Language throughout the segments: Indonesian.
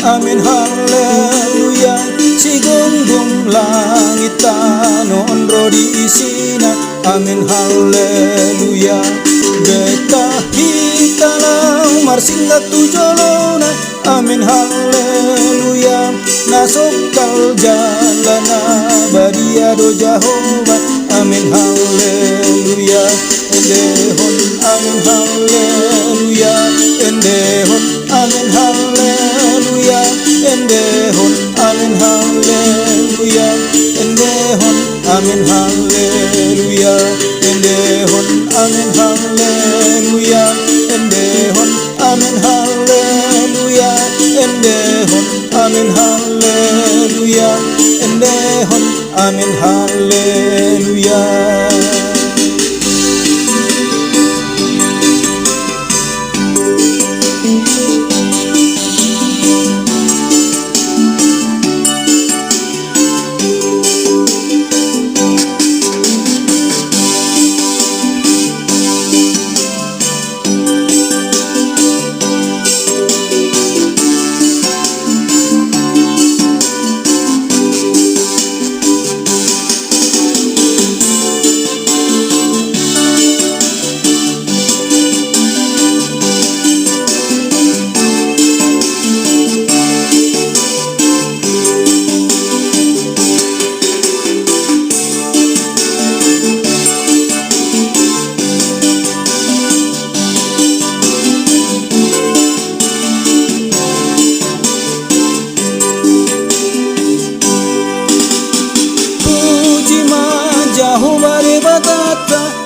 amin haleluya. Si gunggung langit tanon rodi isina, amin haleluya. Beta hitalau marsingga tujolona, amin haleluya. Nasokal jalana badia do Jahova, amin haleluya. Endehon amin haleluya, endehon amin haleluya, endehon amin haleluya, endehon amin haleluya, endehon amin haleluya, endehon amin haleluya, endehon amin haleluya, endehon amin haleluya.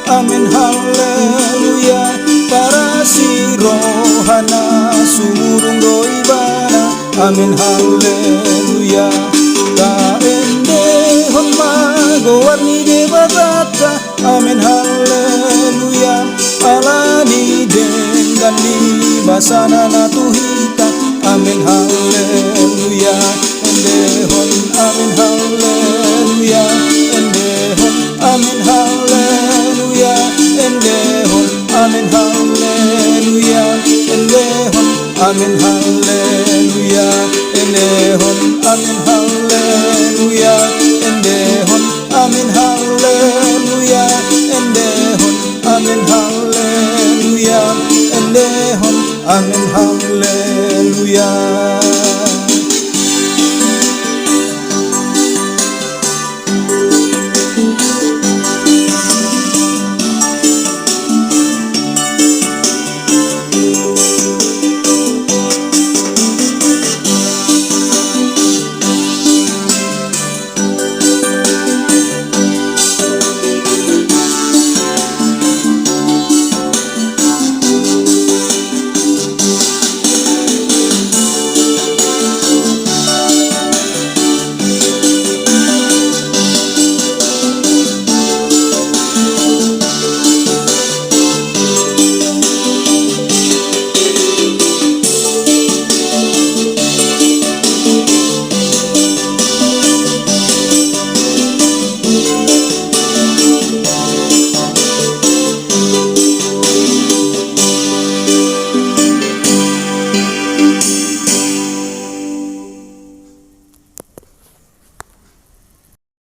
Amin haleluya. Para si rohana sumurung doibana, amin haleluya. Kaende hon magowarni debatata, amin haleluya. Alani dengani basana natuhita, amin haleluya. Endehon amin haleluya, endehon amin haleluya, endehon amin haleluya, endehon amin haleluya, endehon amin